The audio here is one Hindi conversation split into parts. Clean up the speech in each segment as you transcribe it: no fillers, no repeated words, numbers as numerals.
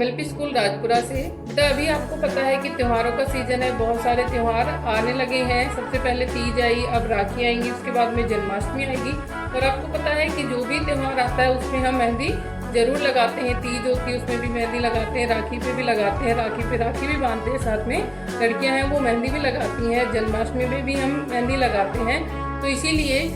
MLP स्कूल राजपुरा से। बेटा अभी आपको पता है कि त्योहारों का सीजन है, बहुत सारे त्योहार आने लगे हैं। सबसे पहले तीज आई, अब राखी आएंगी, उसके बाद में जन्माष्टमी आएगी। और आपको पता है कि जो भी त्योहार आता है उसमें हम मेहंदी जरूर लगाते हैं। तीज होती है उसमें भी मेहंदी लगाते हैं, राखी पे भी लगाते हैं, राखी पे राखी भी बांधते हैं, साथ में लड़कियां हैं वो मेहंदी भी लगाती हैं। जन्माष्टमी में भी हम मेहंदी लगाते हैं। तो इसीलिए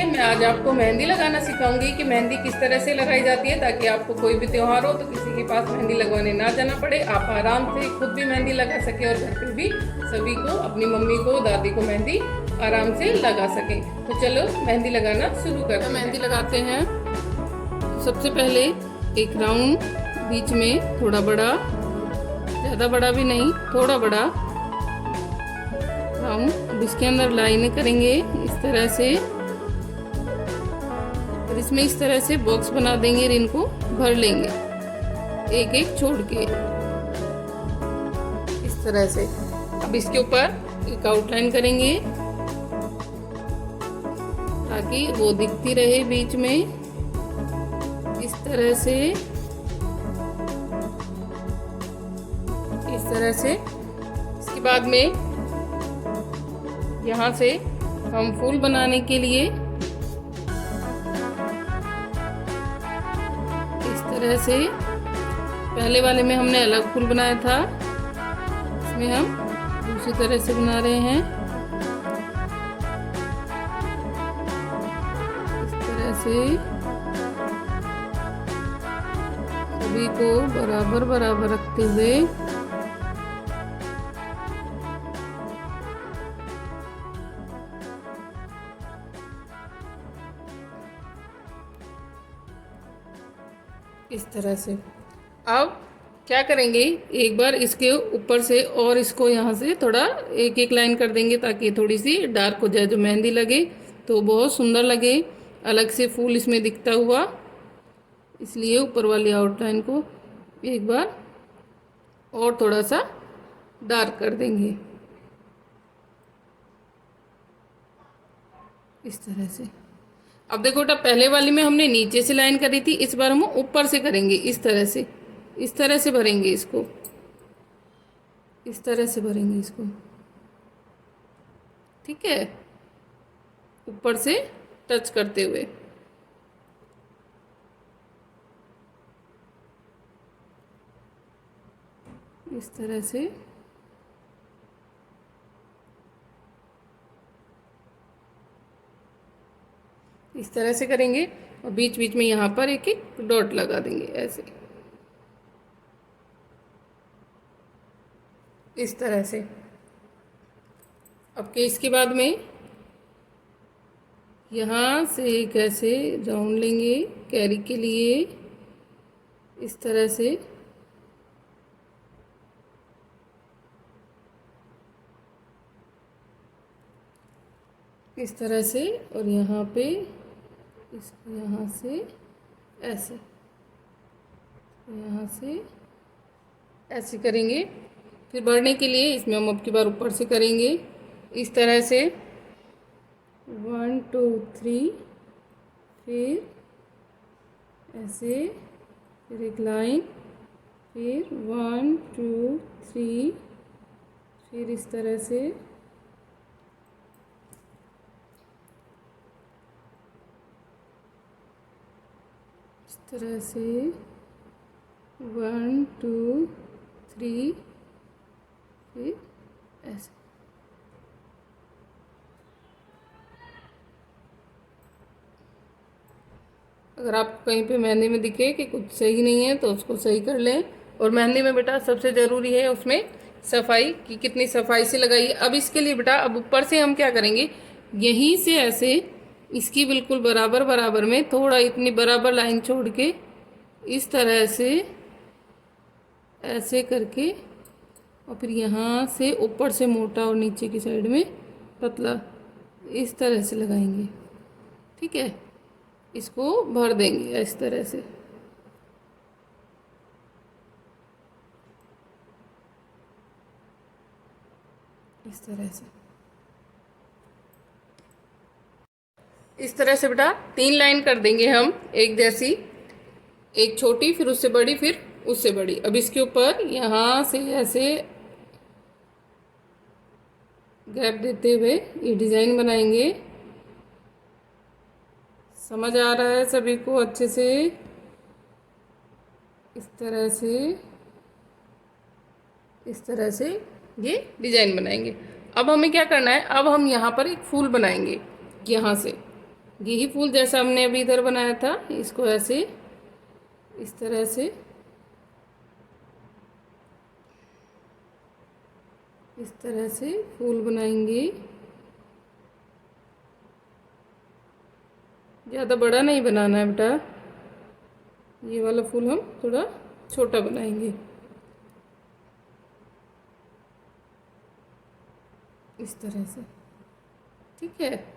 मैं आज आपको मेहंदी लगाना सिखाऊंगी कि मेहंदी किस तरह से लगाई जाती है, ताकि आपको कोई भी त्योहार हो तो किसी के पास मेहंदी लगवाने ना जाना पड़े, आप आराम से खुद भी मेहंदी लगा सके और घर पे भी सभी को, अपनी मम्मी को, दादी को मेहंदी आराम से लगा सकें। तो चलो मेहंदी लगाना शुरू करते हैं। मेहंदी लगाते हैं। सबसे पहले एक राउंड बीच में थोड़ा बड़ा, ज़्यादा बड़ा भी नहीं, थोड़ा बड़ा राउंड। अब इसके अंदर लाइनें करेंगे इस तरह से, और इसमें इस तरह से बॉक्स बना देंगे और इनको भर लेंगे एक एक छोड़ के इस तरह से। अब इसके ऊपर एक आउटलाइन करेंगे ताकि वो दिखती रहे बीच में इस तरह से, इस तरह से। इसके बाद में यहाँ से हम फूल बनाने के लिए इस तरह से, पहले वाले में हमने अलग फूल बनाया था, इसमें हम दूसरी तरह से बना रहे हैं इस तरह से। सभी को बराबर बराबर रखते हुए इस तरह से। अब क्या करेंगे, एक बार इसके ऊपर से और इसको यहाँ से थोड़ा एक एक लाइन कर देंगे ताकि थोड़ी सी डार्क हो जाए, जो मेहंदी लगे तो बहुत सुंदर लगे, अलग से फूल इसमें दिखता हुआ। इसलिए ऊपर वाली आउटलाइन को एक बार और थोड़ा सा डार्क कर देंगे इस तरह से। अब देखो बेटा, पहले वाली में हमने नीचे से लाइन करी थी, इस बार हम ऊपर से करेंगे इस तरह से, इस तरह से भरेंगे इसको, इस तरह से भरेंगे इसको, ठीक है, ऊपर से टच करते हुए। इस तरह से इस तरह से करेंगे और बीच बीच में यहाँ पर एक एक डॉट लगा देंगे ऐसे, इस तरह से। अब के इसके बाद में यहाँ से एक ऐसे राउंड लेंगे कैरी के लिए इस तरह से, इस तरह से, और यहाँ पे इसको यहाँ से ऐसे, यहाँ से ऐसे करेंगे। फिर भरने के लिए इसमें हम अब की बार ऊपर से करेंगे इस तरह से 1 2 3, फिर ऐसे, फिर एक लाइन, फिर 1 2 3, फिर इस तरह से, इस तरह से 1 2 3, फिर ऐसे। अगर आप कहीं पे मेहंदी में दिखे कि कुछ सही नहीं है तो उसको सही कर लें। और मेहंदी में बेटा सबसे ज़रूरी है उसमें सफाई, कि कितनी सफाई से लगाइए। अब इसके लिए बेटा, अब ऊपर से हम क्या करेंगे, यहीं से ऐसे इसकी बिल्कुल बराबर बराबर में थोड़ा इतनी बराबर लाइन छोड़ के इस तरह से ऐसे करके, और फिर यहाँ से ऊपर से मोटा और नीचे की साइड में पतला इस तरह से लगाएंगे, ठीक है। इसको भर देंगे इस तरह से, इस तरह से, इस तरह से बेटा 3 लाइन कर देंगे हम एक जैसी। एक छोटी, फिर उससे बड़ी, फिर उससे बड़ी। अब इसके ऊपर यहाँ से ऐसे गैप देते हुए ये डिज़ाइन बनाएंगे। समझ आ रहा है सभी को अच्छे से? इस तरह से, इस तरह से ये डिज़ाइन बनाएंगे। अब हमें क्या करना है, अब हम यहाँ पर एक फूल बनाएंगे यहाँ से। यही फूल जैसा हमने अभी इधर बनाया था, इसको ऐसे इस तरह से, इस तरह से फूल बनाएंगे। ज़्यादा बड़ा नहीं बनाना है बेटा, ये वाला फूल हम थोड़ा छोटा बनाएंगे, इस तरह से। ठीक है,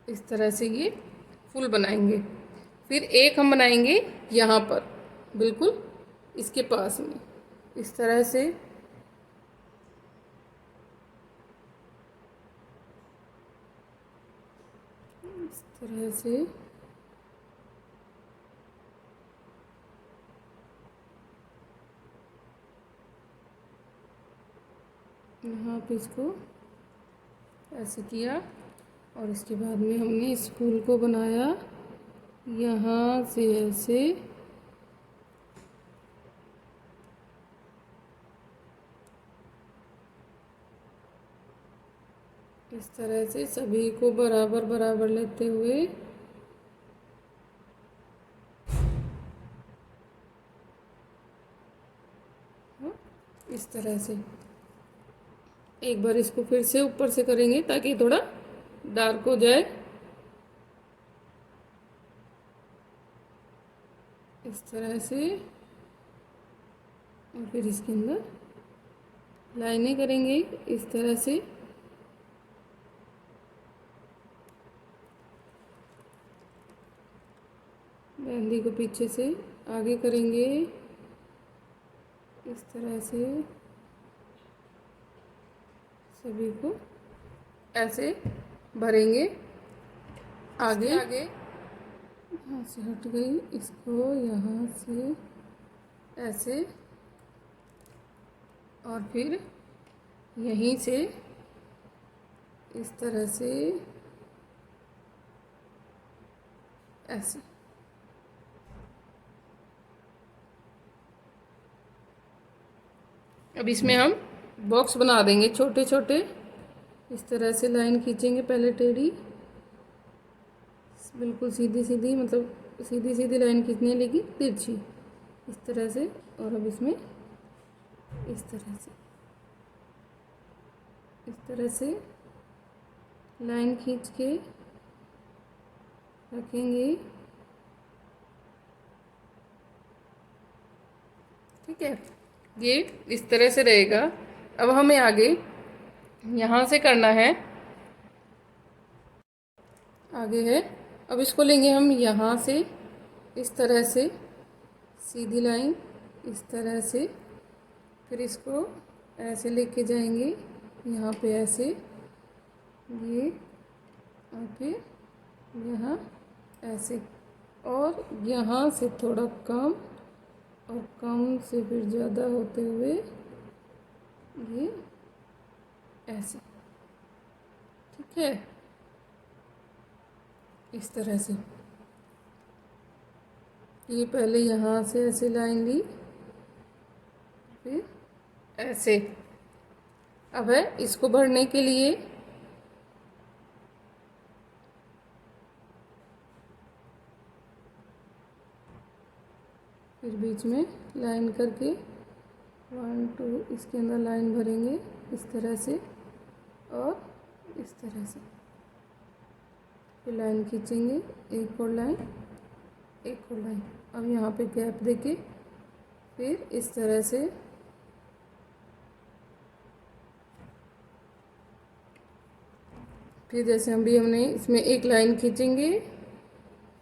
इस तरह से ये फूल बनाएंगे। फिर एक हम बनाएंगे यहाँ पर, बिल्कुल इसके पास में, इस तरह से। इस तरह से यहाँ पे इसको ऐसे किया, और इसके बाद में हमने इस फूल को बनाया यहाँ से ऐसे, इस तरह से सभी को बराबर बराबर लेते हुए इस तरह से। एक बार इसको फिर से ऊपर से करेंगे ताकि थोड़ा डार्क हो जाए, इस तरह से। और फिर इसके अंदर लाइनें करेंगे इस तरह से। मेहंदी को पीछे से आगे करेंगे इस तरह से, सभी को ऐसे भरेंगे। आगे आगे यहाँ से हट गई, इसको यहाँ से ऐसे, और फिर यहीं से इस तरह से ऐसे। अब इसमें हम बॉक्स बना देंगे छोटे छोटे, इस तरह से लाइन खींचेंगे पहले टेढ़ी, बिल्कुल सीधी सीधी, मतलब सीधी सीधी लाइन खींचनी है लेकिन तिरछी, इस तरह से। और अब इसमें इस तरह से लाइन खींच के रखेंगे। ठीक है, ये इस तरह से रहेगा। अब हमें आगे यहाँ से करना है, आगे है। अब इसको लेंगे हम यहाँ से इस तरह से सीधी लाइन, इस तरह से। फिर इसको ऐसे लेके जाएंगे यहाँ पे ऐसे, ये, और फिर यहाँ ऐसे, और यहाँ से थोड़ा कम, और कम से फिर ज़्यादा होते हुए ये ऐसे। ठीक है, इस तरह से। ये पहले यहाँ से ऐसे लाइन ली, फिर ऐसे। अब है इसको भरने के लिए फिर बीच में लाइन करके 1 2 इसके अंदर लाइन भरेंगे इस तरह से, और इस तरह से। फिर लाइन खींचेंगे, एक और लाइन, एक और लाइन। अब यहाँ पे गैप देके फिर इस तरह से फिर जैसे हमने इसमें एक लाइन खींचेंगे,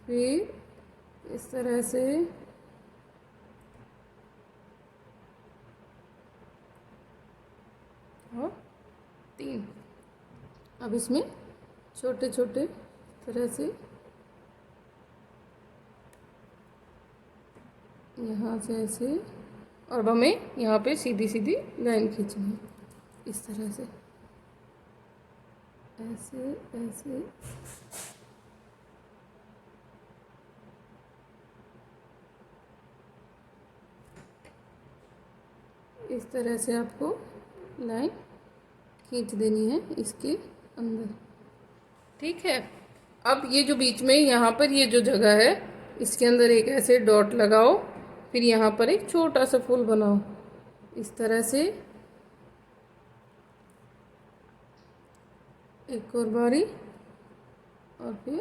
फिर इस तरह से और 3, अब इसमें छोटे छोटे तरह से यहाँ से ऐसे, और अब हमें यहाँ पे सीधी सीधी लाइन खींचनी है इस तरह से, ऐसे ऐसे। इस तरह से आपको लाइन खींच देनी है इसके अंदर, ठीक है। अब ये जो बीच में यहाँ पर ये जो जगह है, इसके अंदर एक ऐसे डॉट लगाओ, फिर यहाँ पर एक छोटा सा फूल बनाओ इस तरह से, एक और बारी, और फिर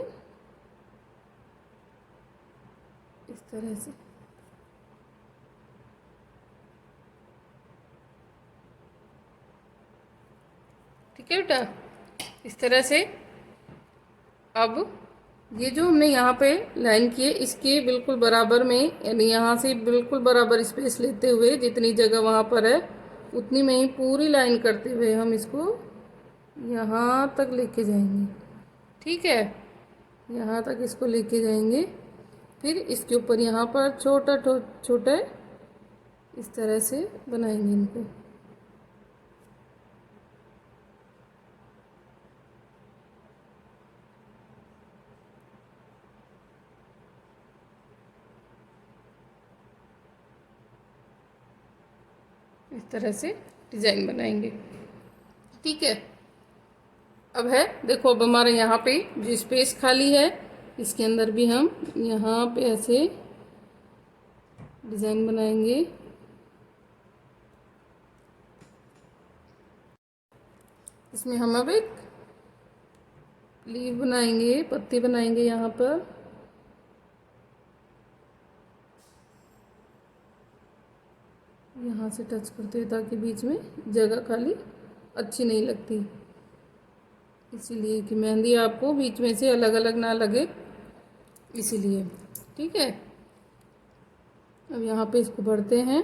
इस तरह से। ठीक है बेटा, इस तरह से। अब ये जो हमने यहाँ पे लाइन की है, इसके बिल्कुल बराबर में, यानी यहाँ से बिल्कुल बराबर स्पेस लेते हुए, जितनी जगह वहाँ पर है उतनी में ही पूरी लाइन करते हुए हम इसको यहाँ तक लेके जाएंगे। ठीक है, यहाँ तक इसको लेके जाएंगे, फिर इसके ऊपर यहाँ पर छोटा छोटा इस तरह से बनाएंगे इनको। इस तरह से डिज़ाइन बनाएंगे। ठीक है, अब है देखो, अब हमारे यहाँ पे जो स्पेस खाली है, इसके अंदर भी हम यहाँ पे ऐसे डिज़ाइन बनाएंगे। इसमें हम अब एक लीव बनाएंगे, पत्ती बनाएंगे यहाँ पर। यहाँ से टच करते हैं ताकि बीच में जगह खाली अच्छी नहीं लगती, इसीलिए कि मेहंदी आपको बीच में से अलग अलग ना लगे, इसीलिए। ठीक है, अब यहाँ पे इसको भरते हैं।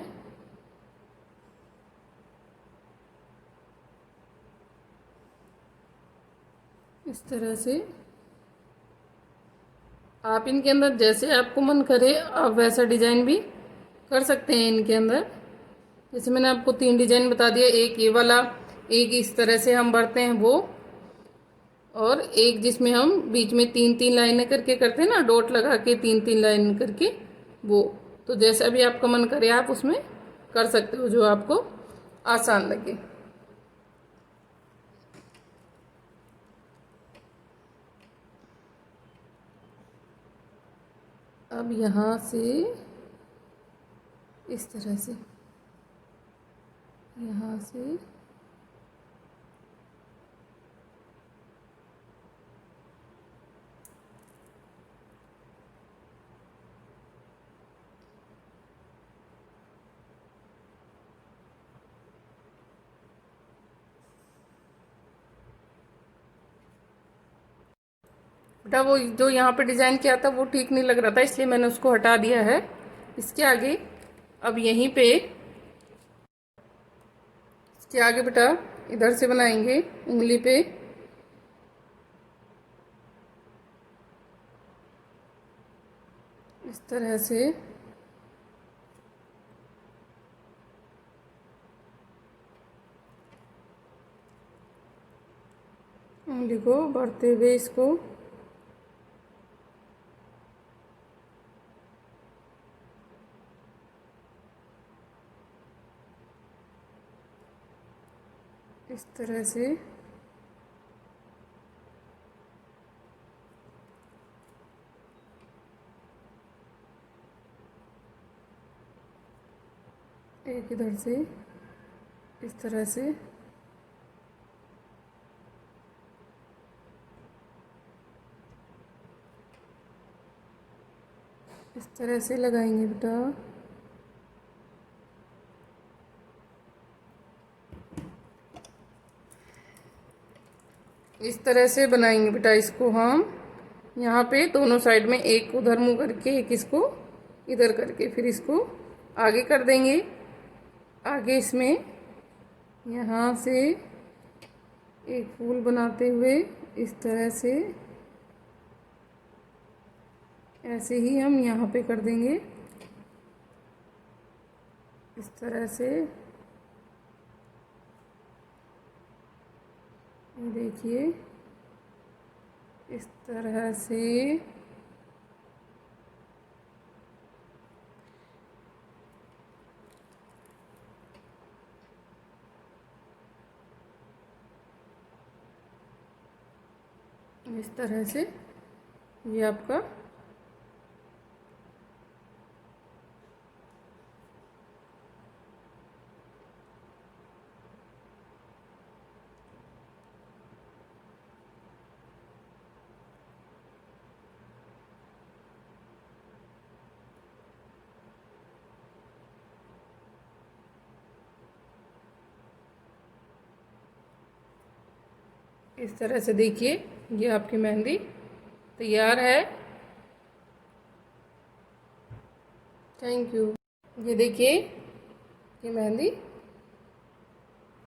इस तरह से आप इनके अंदर जैसे आपको मन करे आप वैसा डिज़ाइन भी कर सकते हैं इनके अंदर। जैसे मैंने आपको 3 डिज़ाइन बता दिया, एक ये वाला, एक इस तरह से हम भरते हैं वो, और एक जिसमें हम बीच में 3-3 लाइनें करके करते हैं ना, डॉट लगा के 3-3 लाइन करके, वो। तो जैसा भी आपका मन करे आप उसमें कर सकते हो, जो आपको आसान लगे। अब यहाँ से इस तरह से, यहाँ से बेटा, वो जो यहाँ पे डिज़ाइन किया था वो ठीक नहीं लग रहा था, इसलिए मैंने उसको हटा दिया है। इसके आगे अब यहीं पे, इसके आगे बेटा इधर से बनाएंगे उंगली पे, इस तरह से। उंगली को बढ़ते हुए इसको इस तरह से एक इधर से इस तरह से इस तरह से लगाएंगे बेटा। इस तरह से बनाएंगे बेटा इसको हम, यहाँ पे दोनों साइड में, एक उधर मुँह करके एक इसको इधर करके, फिर इसको आगे कर देंगे। आगे इसमें यहाँ से एक फूल बनाते हुए इस तरह से ऐसे ही हम यहाँ पे कर देंगे, इस तरह से। देखिए इस तरह से ये आपका इस तरह से, देखिए ये आपकी मेहंदी तैयार है। Thank you. ये देखिए ये मेहंदी